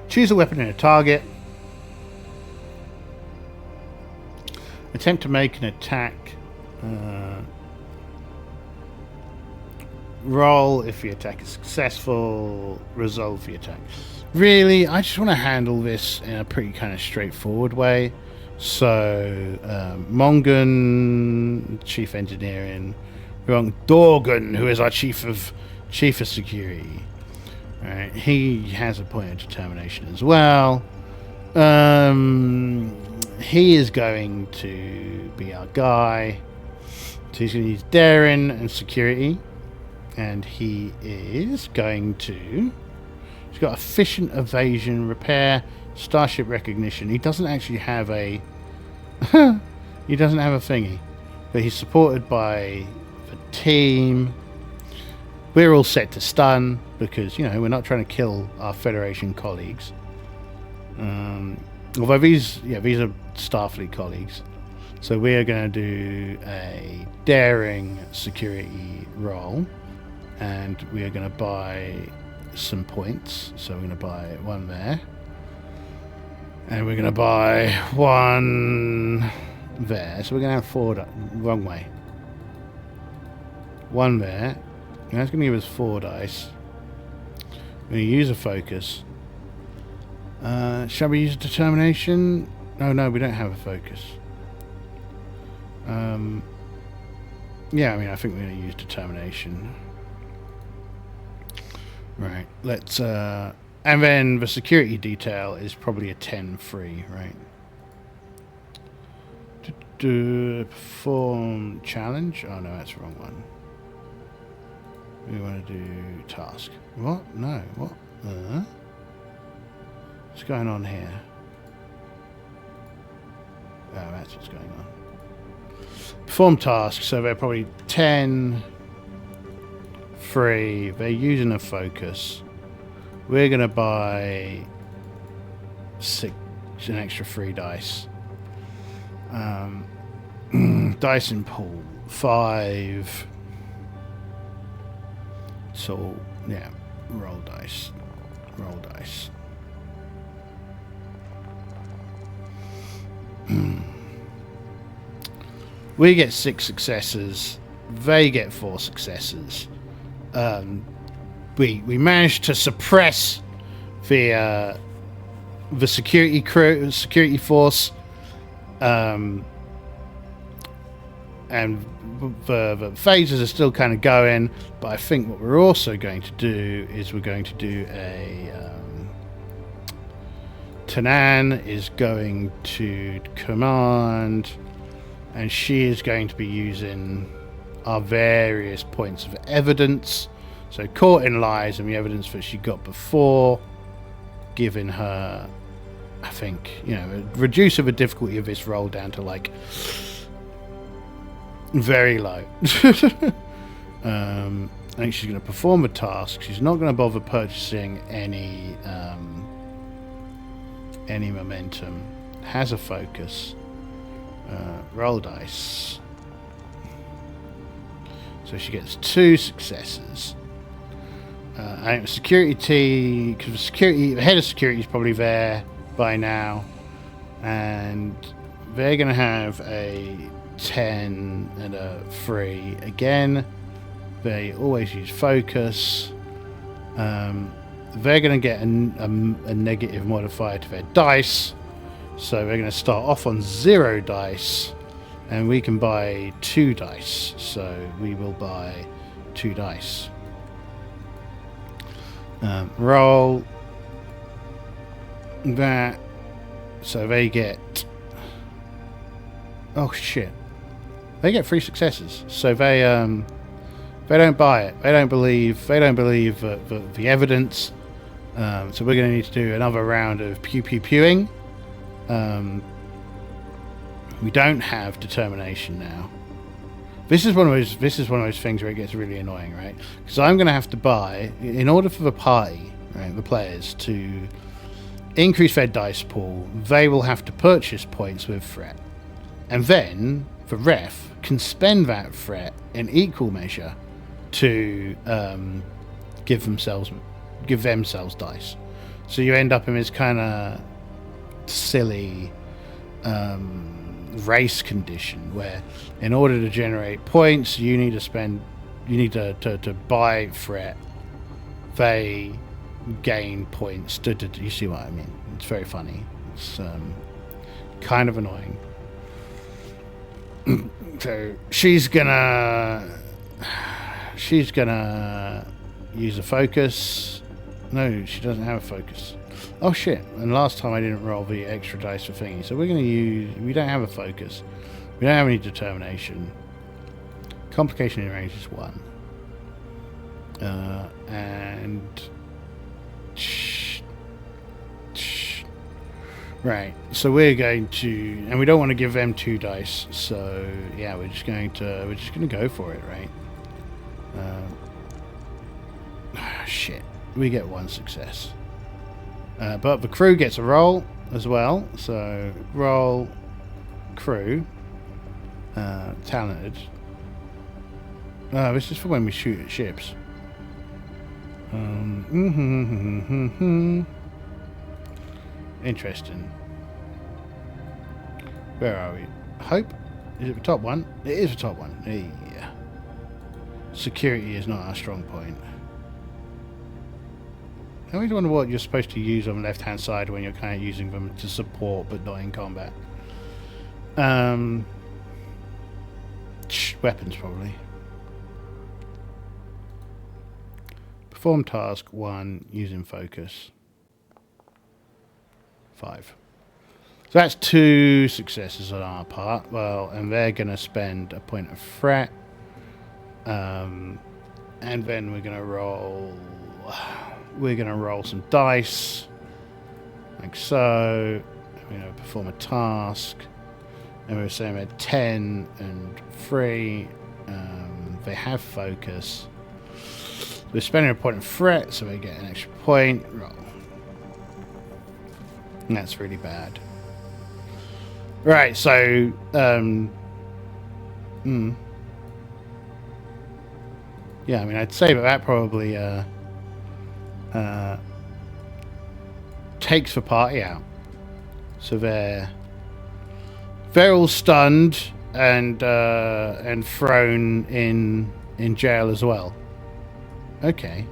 Choose a weapon and a target. Attempt to make an attack. Roll if the attack is successful. Resolve the attack. Really, I just want to handle this in a pretty kind of straightforward way. So, Mongan, Chief Engineering. Dorgan, who is our Chief of Security. Right, he has a point of determination as well. He is going to be our guy. So he's going to use daring and security. And he is going to... He's got efficient evasion, repair, starship recognition. He doesn't actually have a... he doesn't have a thingy. But he's supported by the team. We're all set to stun because, we're not trying to kill our Federation colleagues. Although these are Starfleet colleagues. So we are going to do a daring security roll. And we are going to buy some points. So we're going to buy 1 there. And we're going to buy 1 there. So we're going to have 4... Wrong way. 1 there. And that's going to give us 4 dice. We're going to use a focus. Shall we use a determination? No, we don't have a focus. Yeah, I think we're going to use determination. Right, let's... and then the security detail is probably a 10-free, right? Perform challenge? Oh, no, that's the wrong one. We want to do task. What? No, what? What's going on here? Oh, that's what's going on. Perform task, so they're probably 10... free. They're using a focus. We're going to buy 6, an extra 3 dice. Dice in pool 5. So yeah, roll dice. We get 6 successes. They get 4 successes. We managed to suppress the security force. and the phases are still kind of going, but I think what we're also going to do is we're going to do a Tanan is going to command, and she is going to be using our various points of evidence. So caught in lies and the evidence that she got before, giving her, I think, reduce the difficulty of this roll down to like very low. I think she's going to perform a task. She's not going to bother purchasing any momentum. Has a focus. Roll dice. So she gets 2 successes. I think the security, because the head of security is probably there by now, and they're going to have a 10 and a 3 again. They always use focus. They're going to get a negative modifier to their dice, so they're going to start off on 0 dice, and we can buy 2 dice, so we will buy 2 dice. Roll that, so they get, oh shit, they get 3 successes, so they don't buy it. They don't believe the evidence. So we're going to need to do another round of pewing. We don't have determination now. This is one of those things where it gets really annoying, right? Because I'm going to have to buy, in order for the party, right, the players, to increase their dice pool, they will have to purchase points with threat, and then the ref can spend that threat in equal measure to give themselves dice. So you end up in this kind of silly race condition where, in order to generate points, you need to buy threat. They gain points. You see what I mean? It's very funny. It's kind of annoying. So she's gonna use a focus. No, she doesn't have a focus. Oh shit, and last time I didn't roll the extra dice for thingy, so we're going to use, we don't have a focus. We don't have any determination. Complication in range is 1. Right, so we're going to, and we don't want to give them 2 dice, so yeah, we're just going to go for it, right? Shit, we get 1 success. But the crew gets a roll as well, so roll crew, talented. This is for when we shoot at ships. Interesting. Where are we? Hope? Is it the top one? It is the top one. Yeah. Security is not our strong point. I always wonder what you're supposed to use on the left-hand side when you're kind of using them to support but not in combat. Weapons, probably. Perform task 1 using focus. 5. So that's 2 successes on our part. Well, and they're going to spend a point of threat. And then we're going to roll... We're going to roll some dice, like so. We're going to perform a task, and we're saying we're 10 and 3. They have focus. We're spending a point of threat, so we get an extra point. Roll. And that's really bad. Right, so yeah, I mean, I'd say that probably takes the party out. So they're all stunned and thrown in jail as well. Okay.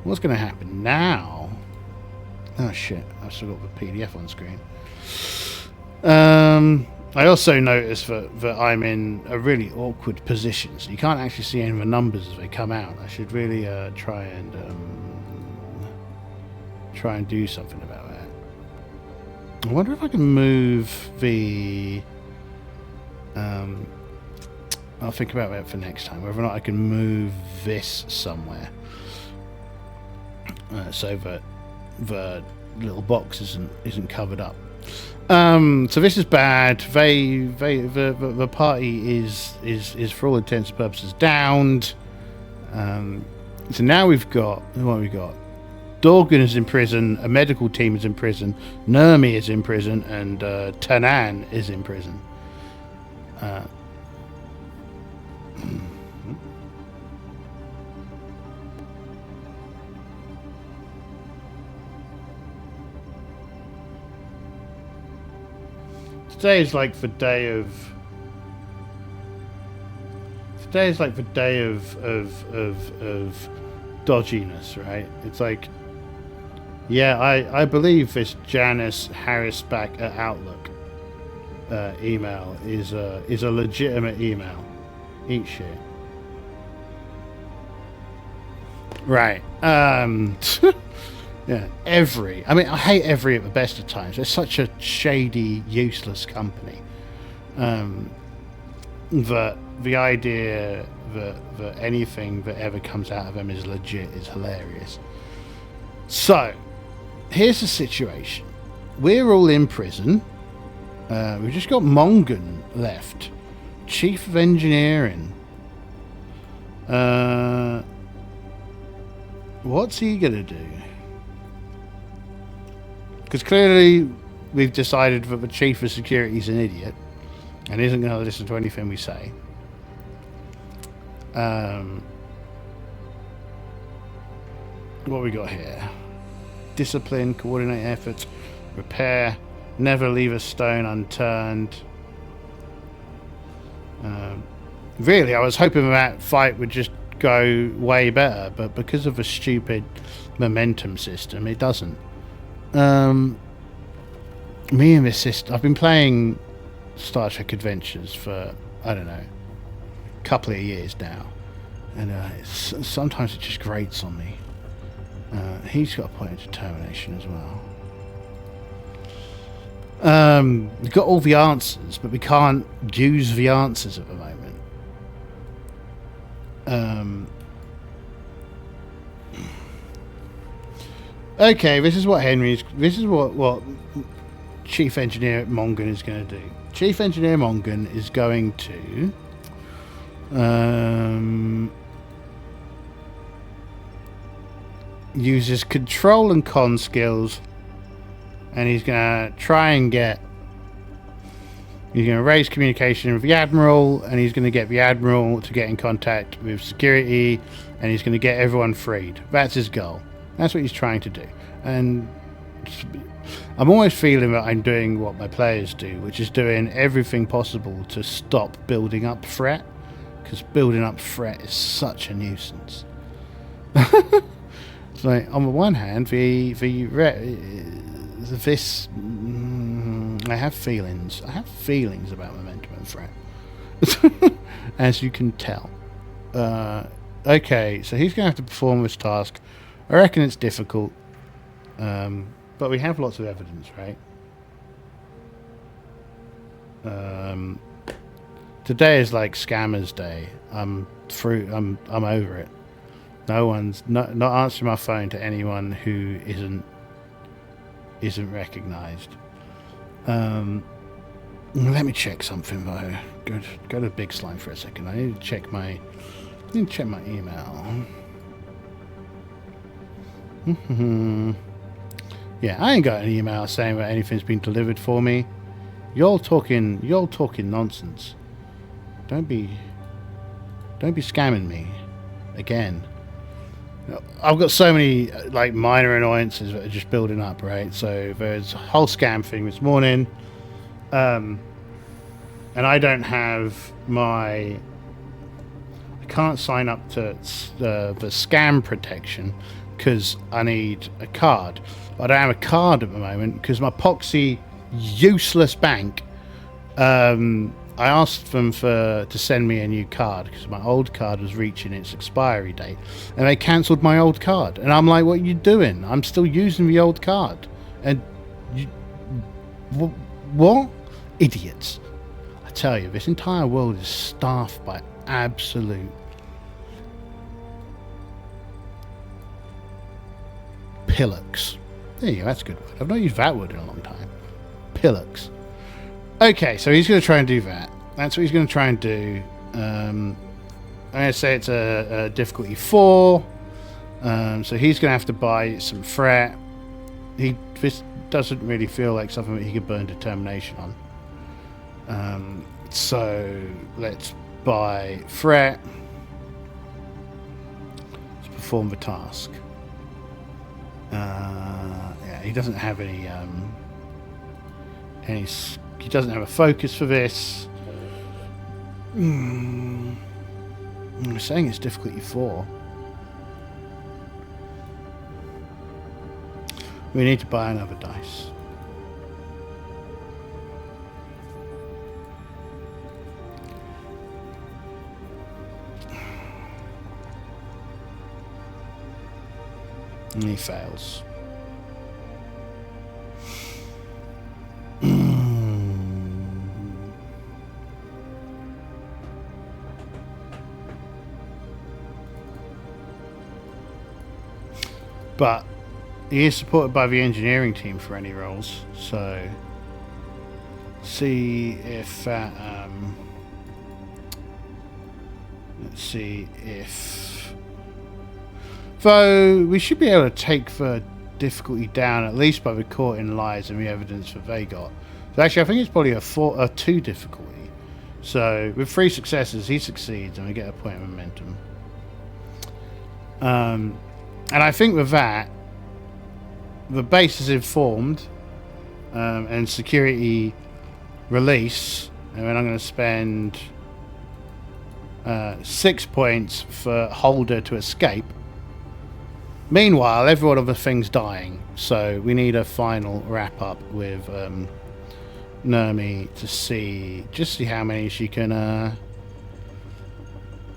What's going to happen now? Oh shit! I've still got the PDF on screen. I also noticed that I'm in a really awkward position, so you can't actually see any of the numbers as they come out. I should really try and do something about that. I wonder if I can move the... I'll think about that for next time, whether or not I can move this somewhere. So that the little box isn't covered up. So this is bad. The party is for all intents and purposes downed. So now we've got what we got. Dorgan is in prison. A medical team is in prison. Nermi is in prison, and Tanan is in prison. Today is like the day of dodginess, right? It's like, yeah, I believe this Janice Harris back at Outlook email is a legitimate email. Eat shit. Right. Yeah, I mean, I hate Every at the best of times. They're such a shady, useless company. That the idea that anything that ever comes out of them is legit is hilarious. So, here's the situation. We're all in prison. We've just got Mongan left. Chief of Engineering. What's he gonna do? Because clearly we've decided that the Chief of Security is an idiot and isn't going to listen to anything we say. What we got here? Discipline, coordinate efforts, repair, never leave a stone unturned. Really, I was hoping that fight would just go way better, but because of a stupid momentum system, it doesn't. Me and my sister, I've been playing Star Trek Adventures for, I don't know, a couple of years now, and sometimes it just grates on me. He's got a point of determination as well. We've got all the answers, but we can't use the answers at the moment. Okay, this is what Chief Engineer Mongan is going to do. Chief Engineer Mongan is going to use his control and con skills, and he's going to try and he's going to raise communication with the Admiral, and he's going to get the Admiral to get in contact with security, and he's going to get everyone freed. That's his goal. That's what he's trying to do. And I'm always feeling that I'm doing what my players do, which is doing everything possible to stop building up threat, because building up threat is such a nuisance. It's like, on the one hand, I have feelings. I have feelings about momentum and threat, as you can tell. Okay, so he's going to have to perform this task. I reckon it's difficult, but we have lots of evidence, right? Today is like Scammers Day. I'm over it. No one's not answering my phone to anyone who isn't recognised. Let me check something though. Go to Big Slime for a second. I need to check my email. Yeah, I ain't got an email saying that anything's been delivered for me. You're talking nonsense. Don't be scamming me again. I've got so many like minor annoyances that are just building up, right? So there's a whole scam thing this morning, and I don't have I can't sign up to the scam protection because I need a card. I don't have a card at the moment because my poxy useless bank I asked them to send me a new card because my old card was reaching its expiry date, and they cancelled my old card. And I'm like, "What are you doing? I'm still using the old card." And you, what? Idiots! I tell you, this entire world is staffed by absolute pillocks. There you go. That's a good word. I've not used that word in a long time. Pillocks. Okay, so he's going to try and do that. That's what he's going to try and do. I'm going to say it's a difficulty 4. So he's going to have to buy some threat. This doesn't really feel like something that he could burn determination on. So let's buy threat to perform the task. Yeah, he doesn't have any. He doesn't have a focus for this. I'm saying it's difficulty 4. We need to buy another dice. And he fails. But he is supported by the engineering team for any rolls, so see if that let's see if, though we should be able to take the difficulty down at least by recording lies and the evidence that they got. So actually I think it's probably a 2 difficulty. So with 3 successes he succeeds and we get a point of momentum. And I think with that, the base is informed, and security release, and then I'm going to spend 6 points for Holder to escape. Meanwhile, every one of the thing's dying, so we need a final wrap up with Nermi to see how many she can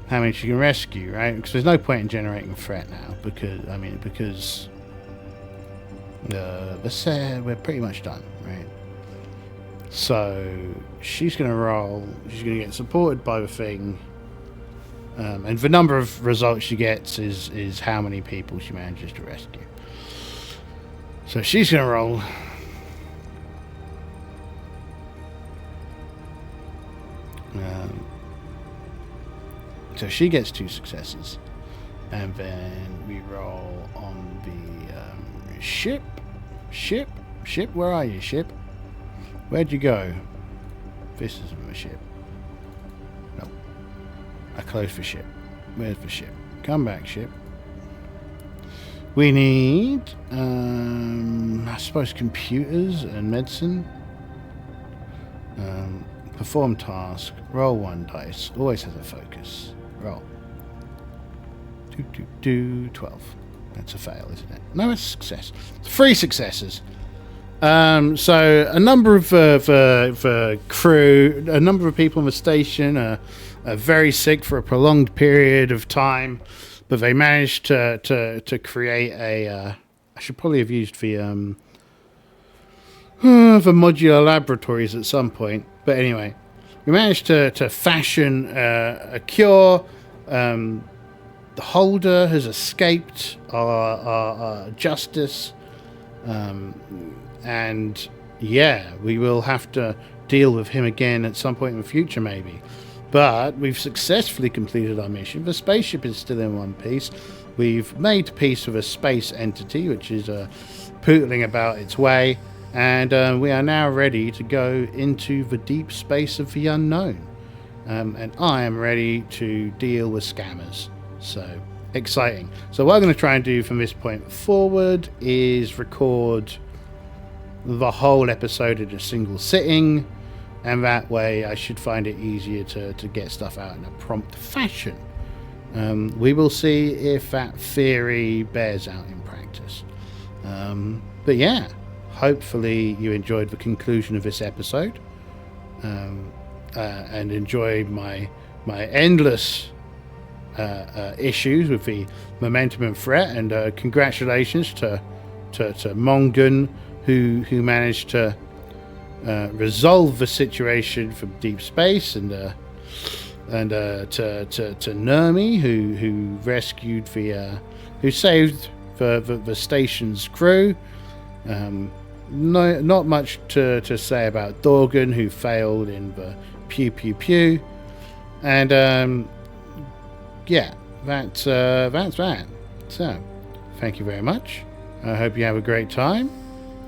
rescue, right? Because there's no point in generating threat now, because we're pretty much done, right? So she's going to roll. She's going to get supported by the thing, and the number of results she gets is how many people she manages to rescue. So she's going to roll. So she gets 2 successes, and then we roll on the ship. Where are you, ship? Where'd you go? This isn't the ship. No, I closed the ship. Where's the ship? Come back, ship. We need, I suppose, computers and medicine. Perform task. Roll 1 dice. Always has a focus. Roll. 12. That's a fail, isn't it? No, it's a success. 3 successes. So a number of the crew, a number of people on the station are very sick for a prolonged period of time, but they managed to create a. I should probably have used the modular laboratories at some point, but anyway, we managed to fashion a cure. The Holder has escaped our justice, and yeah, we will have to deal with him again at some point in the future, maybe. But we've successfully completed our mission. The spaceship is still in one piece. We've made peace with a space entity, which is pootling about its way, and we are now ready to go into the deep space of the unknown. And I am ready to deal with scammers. So exciting. So what I'm going to try and do from this point forward is record the whole episode in a single sitting, and that way I should find it easier to get stuff out in a prompt fashion. We will see if that theory bears out in practice. But yeah, hopefully you enjoyed the conclusion of this episode. and enjoy my endless issues with the momentum and threat. And congratulations to Mongun, who managed to resolve the situation from deep space, and to Nermi, who rescued who saved the station's crew. Not much to say about Dorgan, who failed in the pew pew pew, and yeah, that's that. So, thank you very much. I hope you have a great time,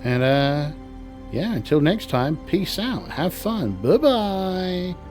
and yeah, until next time, peace out, have fun, bye bye.